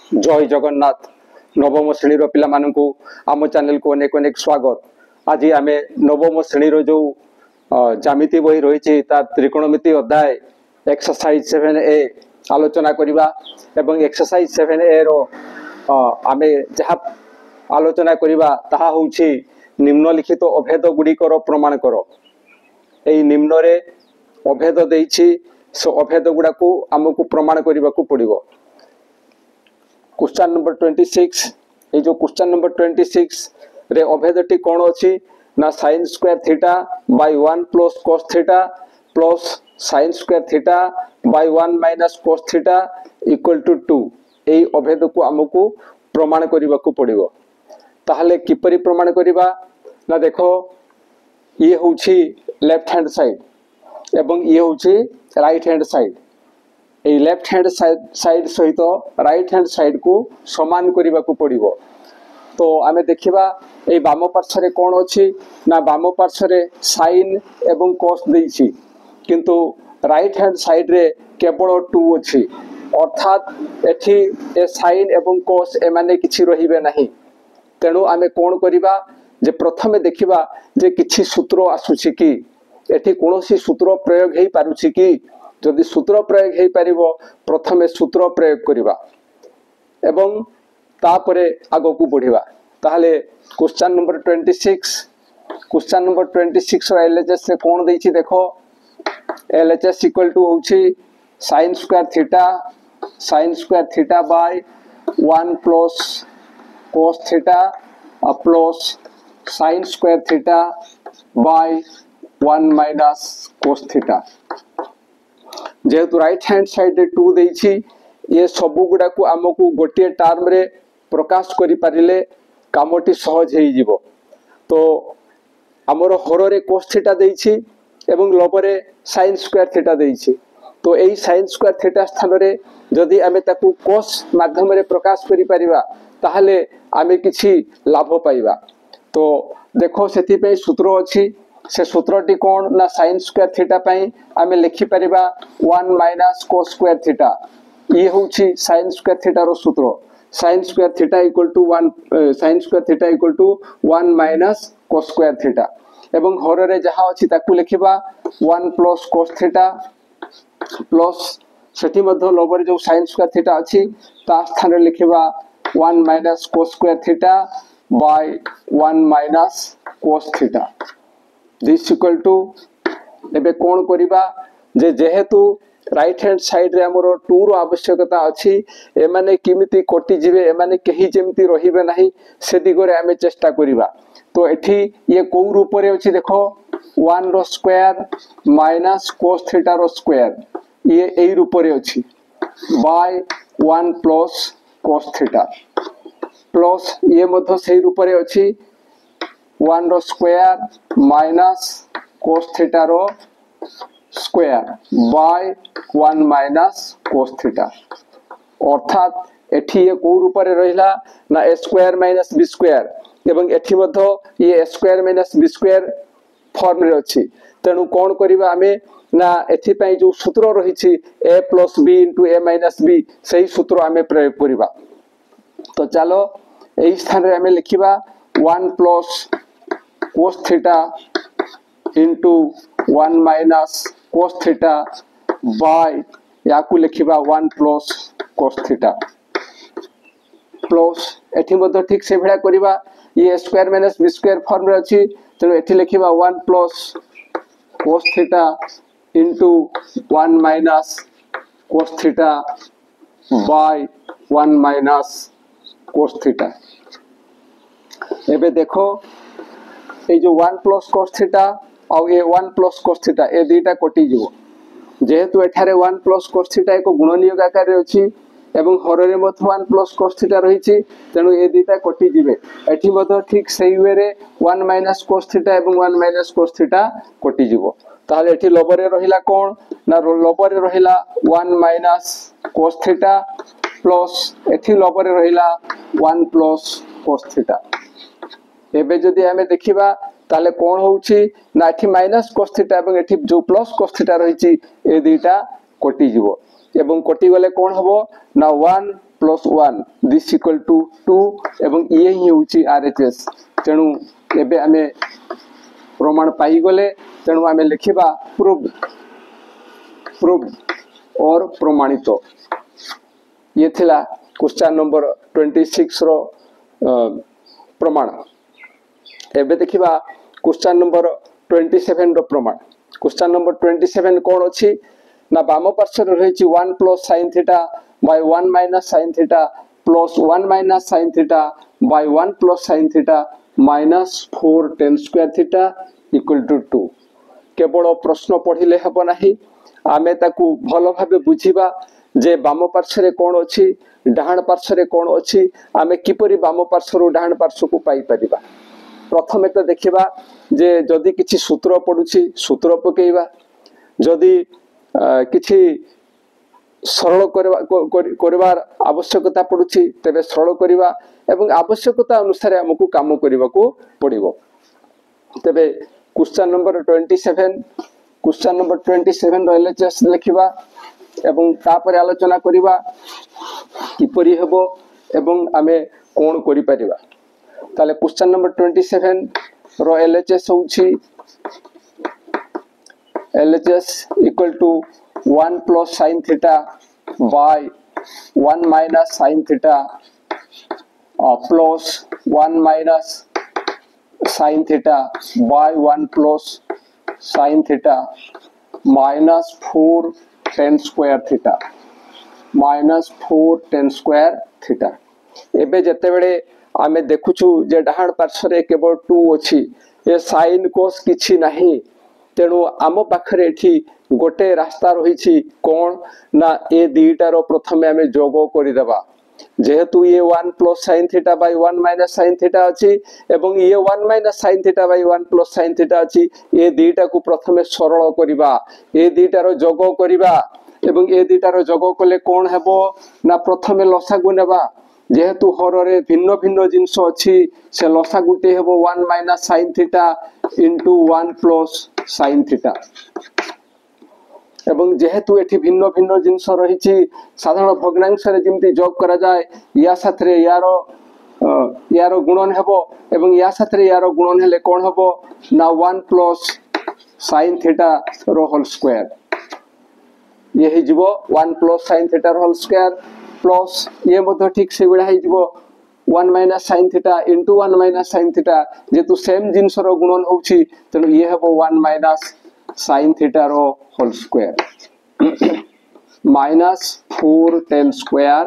जय जगन्नाथ नवम श्रेणी पिला मानकु आम चैनल को अनेक अनेक स्वागत। आज आम नवम श्रेणी जो जामिति बही रही त्रिकोणमिति अध्याय एक्सरसाइज 7A आलोचना करवा एवं एक्सरसाइज 7A रो आम जहाँ आलोचना करवा ताहा होछि निम्नलिखित अभेद गुड़िकर प्रमाण कर। यही निम्न रे अभेद देछि सो अभेद गुड़ा को आमको प्रमाण करने को पड़ो। क्वेश्चन नंबर 26 ये जो क्वेश्चन नंबर 26 रे अभेदटी कौन अच्छी ना sin square theta by 1 plus cos theta plus sin square theta by 1 minus cos theta equal to 2 यही अभेद को आमको प्रमाण करने को पड़ो। ताहले किपरि प्रमाण करवा ना देखो ये होछि लेफ्ट हैंड साइड एवं ये होछि राइट हैंड साइड। ये लेफ्ट हैंड साइड सहित राइट हैंड साइड को समान करने को पड़ो। तो आमे देखिबा ए बाम पार्श्व कौन अच्छी ना बाम पार्श्व साइन एवं कॉस देछि किंतु राइट हैंड साइड रे केवल 2 अच्छी अर्थात एठी ए साइन एवं कॉस एमाने किछि रहिबे नाही। तेणु आमे कौन करिबा जे प्रथमे देखिबा जे किछि सूत्र आसुछि कि एठी कोनोसी सूत्र प्रयोग हेई पारुछि कि जदि सूत्र प्रयोग हेई परिबो प्रथमे सूत्र प्रयोग करिबा एवं तापरे आगो को बढ़िबा। ताहले क्वेश्चन नंबर 26 रो एलएचएस से कोन देछि देखो एलएचएस इक्वल टू होछि sin square theta by 1 plus cos theta plus sin square theta by 1 minus cos theta. जेहेतु राइट हैंड साइड 2 देछि ये सबु गुडा को आमको गोटे टर्म रे प्रकाश करि पारिले कामटी सहज हेई जिवो। तो हमर हर रे cos थीटा देछि एवं लब रे sin स्क्वायर थीटा देछि। तो एई sin स्क्वायर थीटा स्थान रे जदि आमे ताकू cos माध्यम रे प्रकाश करि परिबा ताहले आमे किछि लाभ पाइबा। तो देखो सेति पे सूत्र अछि से सूत्रटी कौन ना sin स्क्वायर थीटा पई आमे लिखि परिबा 1 माइनस cos स्क्वायर थीटा। ये होछि sin स्क्वायर थीटा रो सूत्र sin square theta equal to 1 minus cos square theta एवं हर रे जहा अछि ताकू लिखिबा 1 प्लस cos थीटा प्लस सेठी मध्ये लबर जो sin स्क्वायर थीटा अछि ता स्थान रे लिखिबा 1 minus cos square theta by 1 minus cos theta this equal to एबे कोन करिबा जे जेहेतु राइट हैंड साइड रे हमरो 2 रो आवश्यकता अछि ए माने किमिति कटि जिवे ए माने केही जेमति रहिबे नाही से दिगरे हमें चेष्टा करिबा। तो एठी ये को रूप रे अछि देखो 1 रो स्क्वायर माइनस cos थीटा रो स्क्वायर ये एई रूप रे अछि by 1 plus cos theta plus ये मध्य सेही रूप रे अछि 1 रो स्क्वायर माइनस cos थीटा रो square by 1 minus cos theta. अर्थात एठी ये को रूप रे रहिला ना a square minus b square एवं एठी मध्य ये a square minus b square form रे अछि। तेनु कोन करिबा हमें ना एठी पई जो सूत्र रहिछि a plus b into a minus b सही सूत्र हमें प्रयोग करिबा। तो चलो एई स्थान रे हमें लिखिबा 1 plus cos theta into 1 minus cos theta by याकू लिखिबा 1 प्लस cos थीटा प्लस एठी मध्ये ठीक से भेड़ा करिबा ये square minus b square form रे अछि। तेनु एठी लिखिबा 1 plus cos theta into 1 minus cos theta by 1 minus cos theta. एबे देखो ए जो 1 प्लस cos थीटा और ये 1 प्लस cos थीटा ए दुईटा कटि जिवो। जेहेतु एठारे 1 प्लस cos थीटा एक गुणनीयक आकार रे अछि एवं हर रे मथ 1 प्लस cos थीटा रहिछि तेनु ए दुईटा कटि जिवे। एठी मथ ठीक सेही वे रे 1 माइनस cos थीटा एवं 1 माइनस cos थीटा कटि जिवो। ताहले एठी लबरे रहिला कोन ना लबरे रहिला 1 माइनस cos थीटा प्लस एठी लबरे रहिला 1 प्लस cos थीटा। एबे जदि हमें देखिबा ताले कोन होउछि ना एठी माइनस cos थीटा एवं एठी जो प्लस cos थीटा रहिछि ए दुईटा कटि जिवो एवं कटि गले कोन हबो ना 1 प्लस 1 दिस इक्वल टू 2 एवं ये ही होची आरएचएस तेणु एबे आमे प्रमाण पाई गले तेणु आमे लिखिबा प्रूव और प्रमाणित ये थिला क्वेश्चन नंबर 26 रो प्रमाण। एबे देखिबा क्वेश्चन नंबर 27 रो प्रमाण। क्वेश्चन नंबर 27 कोन अछि ना बाम पार्श्व रही 1 plus sin theta by 1 minus sin theta plus 1 minus sin theta by 1 plus sin theta minus 4 tan square theta equal to 2। केवल प्रश्न पढ़िले हेबो नाही आमे ताकू भलो भाबे बुझिबा जे बाम पार्श्व रे कोन अछि डाहाण पार्श्व रे कोन अछि आमे किपरि बाम पार्श्व रो डाहाण पार्श्व को पाई परिबा। प्रथमे तो देखिबा जे जदि किछि सूत्र पडुछि सूत्र पकेइबा जदि किछि सरल करबार आवश्यकता पडुछि तबे सरल करिबा एवं आवश्यकता अनुसार हमकु काम करिबा को पडिबो। तबे क्वेश्चन नंबर 27 एलएचएस लिखिबा एवं तापर आलोचना करिबा किपरि हेबो एवं आमे कोन करि परिबा। ताले क्वेश्चन नंबर 27 रो एलएचएस होउछि LHS equal to 1 plus sin theta by 1 minus sin theta plus 1 minus sin theta by 1 plus sin theta minus 4 tan square theta minus 4 tan square theta. एबे जते बेले आमे देखुछु जे डाहाण पार्श्व रे केवल 2 अछि ए sin cos किछि नाही तेणु आम पाखरे एठी गोटे रास्ता रही कौन ना ए दीटा रो प्रथमे आमे जोग करिदेबा जेहेतु ये 1 plus sin theta by 1 minus sin theta अछि एवं ये 1 minus sin theta by 1 plus sin theta अछि ए दीटा को प्रथमे सरल करिबा ए दीटा रो जोग करिबा एवं ए दीटा रो जोग कले कोन हेबो ना प्रथमे लसागु नेबा जेहेतु हररे भिन्न भिन्न जिंस अछि से लसागुटे हेबो 1 minus sin theta into 1 plus sin theta एवं जेहेतु एठी भिन्न भिन्न जिंस रहिछि साधारण भग्नांश रे जिमति जोग करा जाय या साथरे यारो गुणन हेबो एवं या साथरे यारो गुणन हेले कोन हेबो ना 1 प्लस sin थीटा रो होल स्क्वायर ये हि जिवो 1 प्लस sin थीटा रो होल स्क्वायर प्लस ये मध्य ठीक से बिडा हि जिवो 1 minus sin theta into 1 minus sin theta जेतु सेम जिंस रो गुणन होउछि तनो ये हेबो 1 माइनस sin थीटा रो whole square minus 4 tan square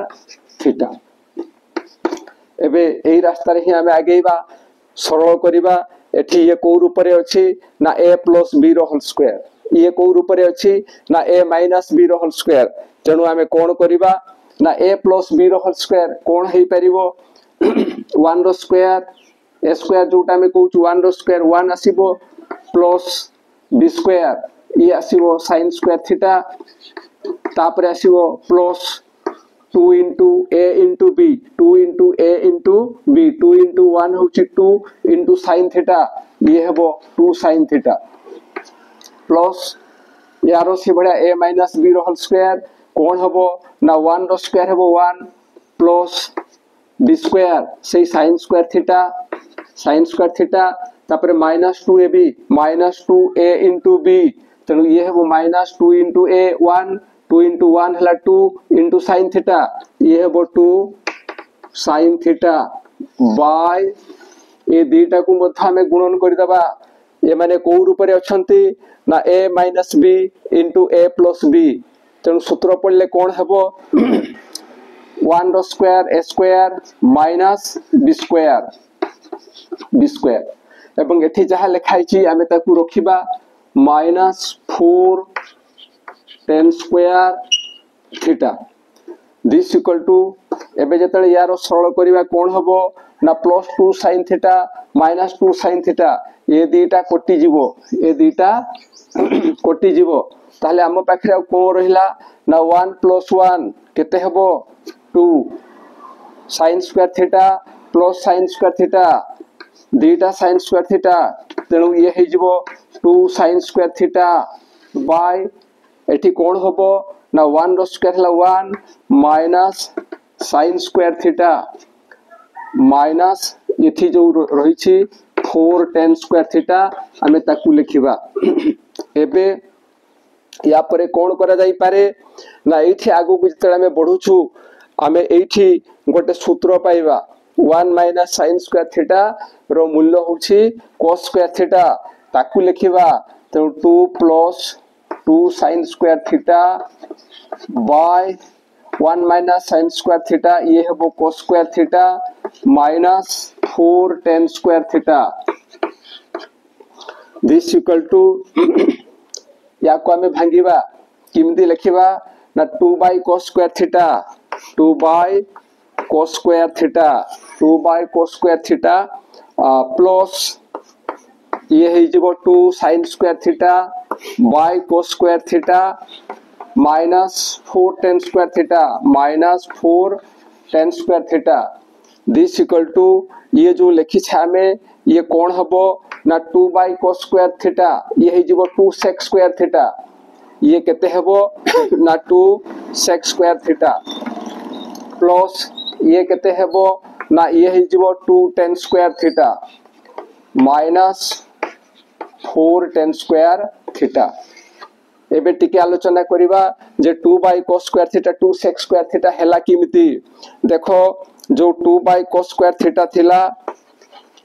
theta. एबे एही रास्ता रे हि हमें आगेबा सरल करिबा एठी ये को रूप रे अछि ना a प्लस b रो होल स्क्वायर ये को रूप रे अछि ना a माइनस b रो होल स्क्वायर तेणु हमें कोन करिबा ना a प्लस b रो होल स्क्वायर कोन हेई परिबो 1 रो स्क्वायर a स्क्वायर जोटा में कहूच 1 रो स्क्वायर 1 आसीबो प्लस b स्क्वायर ये आसीबो sin स्क्वायर थीटा तापर आसीबो plus 2 into a into b 2 into a into b 2 into 1 होची 2 into sin थीटा ये हेबो 2 sin थीटा प्लस यारो से बड़ा a minus b रो होल स्क्वायर कोन हेबो ना 1 रो स्क्वायर हेबो 1 प्लस b स्क्वायर से sin स्क्वायर थीटा तापर minus 2ab minus 2a into b तेणु ये हेबो माइनस 2 into a 1 2 into 1 हला 2 into sin थीटा ये हेबो 2 sin थीटा बाय ए दीटा को मध्य हमें गुणन कर दबा ये माने को रूप रे अछंती ना a minus b into a plus b तेणु सूत्र पड़ले कोन हेबो 1 रो square a square minus b square एवं एठी जहा लिखाई छी हमें ताकू रखिबा minus 4 tan square theta this equal to एबे जतले यारो सरल करिबा कोन हबो ना plus 2 sin theta minus 2 sin theta ये दीटा कोटि जीवो ताले हम पाखरे को रहिला ना 1 प्लस 1 केते हबो 2 sin square theta plus sin square theta दीटा sin स्क्वायर थीटा तेणु ये हे जिवो 2 sin स्क्वायर थीटा बाय एठी कोन हबो ना 1 रो स्क्वायर हला 1 minus sin square theta minus इथि जो रही 4 tan स्क्वायर थीटा आमे ताकू लिखिबा एबे या परे कोन करा जाई पारे ना एठी आगु को जतले आमे बढ़ुछु आमे एठी गोटे सूत्र पाइबा 1 माइनस sin स्क्वायर थीटा रो मूल्य होछि cos स्क्वायर थीटा ताकू लिखिबा तो 2 plus 2 sin square theta by 1 minus sin square theta ये है cos square theta minus 4 tan square theta this equal to या को हमें भांगिबा किमती लिखिबा ना 2 by cos square theta 2 by cos square theta 2 by cos square theta plus ये है जब 2 sin square theta by cos square theta minus 4 tan square theta minus 4 tan square theta this equal to ये जो लिखी छे हमें ये कौन हबो ना 2 बाय cos स्क्वायर थीटा ये है जब 2 sec स्क्वायर थीटा ये केते हबो ना 2 sec स्क्वायर थीटा प्लस ये केते हबो ना ये है जब 2 tan square theta minus 4 tan square theta एबे टिके आलोचना करिबा जे 2 by cos square theta 2 sec square theta हैला किमिति देखो जो 2 बाय cos स्क्वायर थीटा थिला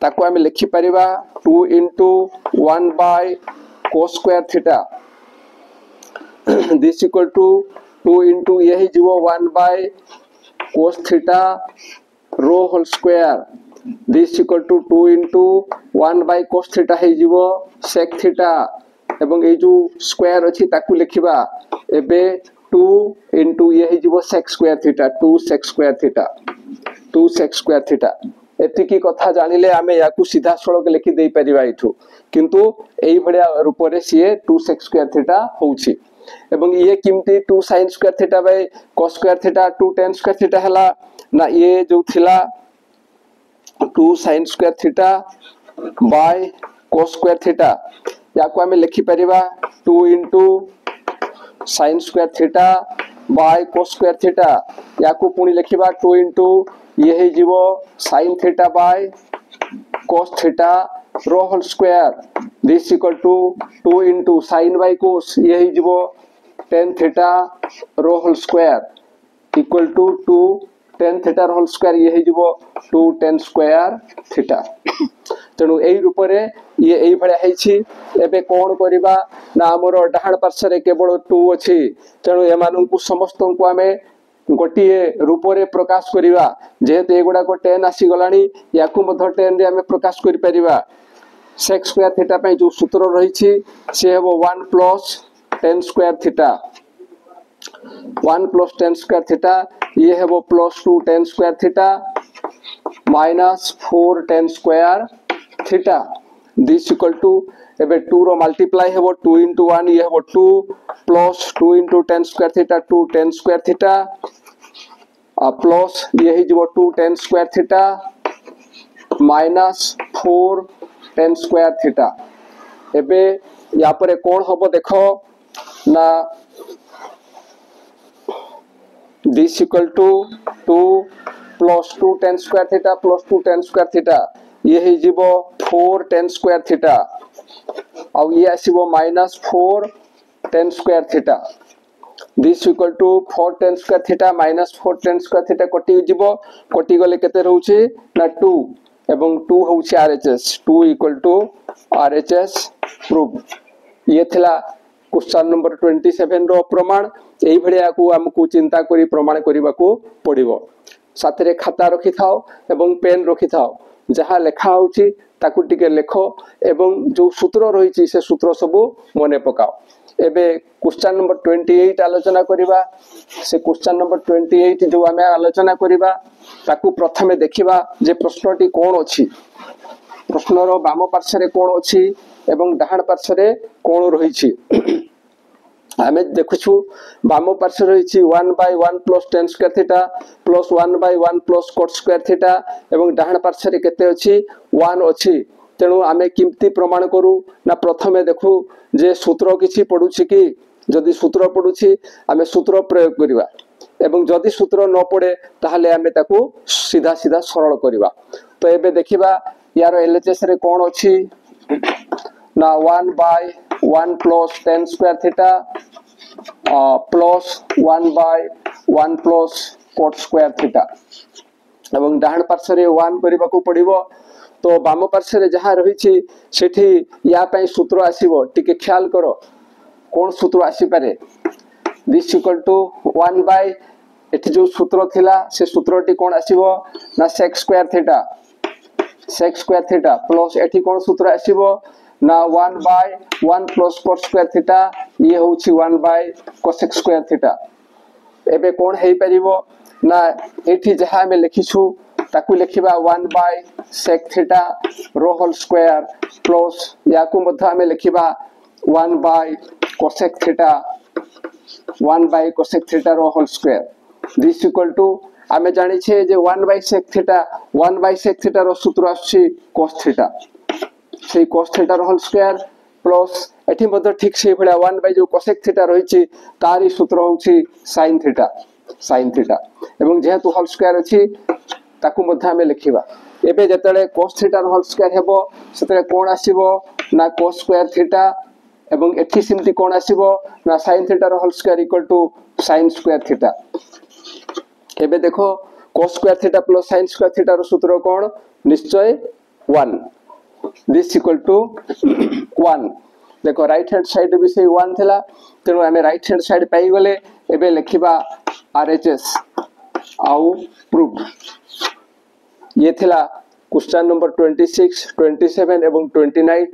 ताको हम लिखि परिबा 2 into 1 by cos square theta this equal to 2 into यही जीवो 1 by cos थीटा रो whole square this equal to 2 into 1 by cos theta है जीवो sec थीटा एवं ए जो स्क्वायर अछि ताकू लिखिबा एबे 2 into यही जीवो sec square theta 2 sec square theta 2 sec square theta एतिकी कथा जानिले आमे याकू सीधा सड़क लिखि देई परिबा इथु किंतु एई भडिया रूप रे सीए 2 sec स्क्वायर थीटा होउछि एवं ये किमती 2 sin square theta by cos square theta 2 tan square theta हला ना ये जो थिला 2 sin square theta by cos square theta याकू आमे लिखि परिबा 2 into sin square theta by cos square theta याकू पुनी लिखिबा 2 into ये है जीवो sin theta by cos theta रो whole square this equal to 2 into sin by cos ये है जीवो tan थीटा रो whole square equal to 2 tan theta रो होल स्क्वायर ये है जीवो 2 tan स्क्वायर थीटा तेणु एई रूप रे ये एई भले हैछि एबे कोन करिबा ना हमरो डाहाण पार्श्व रे केवल 2 अछि तेणु एमानन को समस्त को हमें गोटिए रूप रे प्रकाश करिवा जेते एगुडा को 10 आसी गलानी याकू मध 10 रे हमें प्रकाश करि परिबा sec स्क्वायर थीटा पे जो सूत्र रही छी से हेबो 1 plus tan square theta 1 plus tan square theta ये हेबो plus 2 tan square theta minus 4 tan square theta this equal to एबे 2 रो मल्टीप्लाई हेबो 2 into 1 ये हेबो 2 plus 2 into tan square theta 2 tan square theta plus ये ही जो 2 tan square theta minus 4 tan square theta एबे या परे कोन होबो देखो ना this equal to 2 plus 2 tan square theta plus 2 tan square theta ये ही जीवो 4 tan स्क्वायर थीटा और ये आसीबो minus 4 tan square theta this equal to 4 tan square theta minus 4 tan square theta कटी जीवो कटी गले केते रहउछि ना 2 एवं 2 होउछि RHS 2 equal to RHS proof ये थिला क्वेश्चन नंबर 27 रो प्रमाण एई भडिया को हमकु चिंता करी प्रमाण करिबा को पड़िबो साथरे खाता रखि थाओ एवं पेन रखि थाओ जहा लेखा होउछि ताकू टिके लेखो एवं जो सूत्र रहिछि से सूत्र सब मने पकाओ एबे क्वेश्चन नंबर 28 आलोचना करिबा से क्वेश्चन नंबर 28 जो हमें आलोचना करिबा ताकू प्रथमे देखिबा जे प्रश्नटी कोन अछि प्रश्नर बाम पार्श्व रे कोन अछि एवं डाहाण पार्श्व रे कोन रहिछि आमे देखुछु बाम पार्श्व रहिछि 1 by 1 plus tan square theta plus 1 by 1 plus cot square theta एवं डाहाण पार्श्व रे केते अछि 1 अछि तेणु आमे किमती प्रमाण करू ना प्रथमे देखु जे सूत्र किछि पडुछि कि जदि सूत्र पडुछि आमे सूत्र प्रयोग करिवा एवं जदि सूत्र न पड़े ताहले आमे ताकू सीधा सीधा सरल करिबा। तो एबे देखिबा यार एलएचएस रे कोन अछि ना 1/1 plus tan square theta plus 1/1 plus cot square theta एवं डाहण पार्श्व रे 1 करिबा को पड़िबो। तो बाम पार्श्व रे जहा रहिछि सेठी या पई सूत्र आसीबो टिके ख्याल करो कोन सूत्र आसी पारे दिस इक्वल टू 1 बाय एठी जो सूत्र थिला से सूत्रटी कोन आसीबो ना sec स्क्वायर थीटा प्लस एठी कोन सूत्र आसीबो ना 1/1 प्लस cot स्क्वायर थीटा ये होछि 1 बाय cosec स्क्वायर थीटा। एबे कोन हेई परिबो ना एठी जहा में लिखिछु ताकू लिखिबा 1 बाय sec थीटा रो होल स्क्वायर प्लस याकू मध्य में लिखिबा 1 by cosec theta 1 by cosec theta रो whole square this equal to आमे जानि छे जे 1 बाय sec थीटा रो सूत्र आछि cos थीटा सेही cos थीटा रो होल स्क्वायर प्लस एठी मध्य ठीक से भलिया 1 बाय जो cosec थीटा रहिछि तारी सूत्र होछि sin थीटा एवं जेहेतु होल स्क्वायर अछि ताकू मध्य आमे लिखिबा। एबे जतले cos थीटा रो होल स्क्वायर हेबो सेतले कोन आसीबो ना cos स्क्वायर थीटा एवं एठी सिमटी कोन आसीबो ना sin थीटा रो whole square equal to sin square theta. एबे देखो cos square theta plus sin square theta रो सूत्र कोन निश्चय 1 दिस इक्वल टू 1। देखो राइट हैंड साइड भी से 1 थिला तेनु हमें राइट हैंड साइड पाई गले। एबे लिखिबा आरएचएस आउ प्रूफ ये थिला क्वेश्चन नंबर 26 27 एवं 29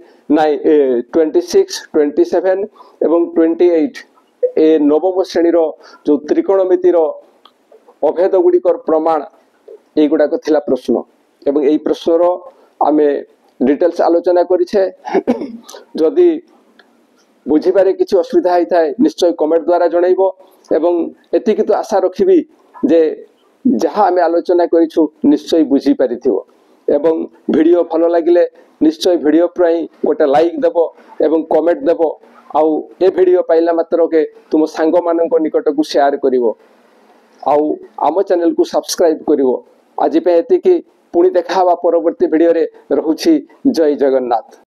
26 27 एवं 28 ए नवम श्रेणी रो जो त्रिकोणमिति रो अभेद गुड़िकर प्रमाण ए गुडाक थिला प्रश्न एवं एई प्रश्न रो आमे डिटेल्स आलोचना करिछे। जदि बुझी पारे किछि असुविधा होई थाए निश्चय कमेंट द्वारा जणाइबो एवं एतिकी तो आशा रखिबी जे जहाँ आमे आलोचना करिछु निश्चय बुझी पारिथिबो एवं वीडियो भलो लागिले निश्चय वीडियो प्राई गोटे लाइक देबो एवं कमेंट देबो आउ ए वीडियो पाइला मात्र के तुम सांग मानक निकट को शेयर करिवो आउ आम चैनल को सब्सक्राइब करिवो। आज पे एतिकी पुणी देखा परवर्ती वीडियो रे रहुछि। जय जगन्नाथ।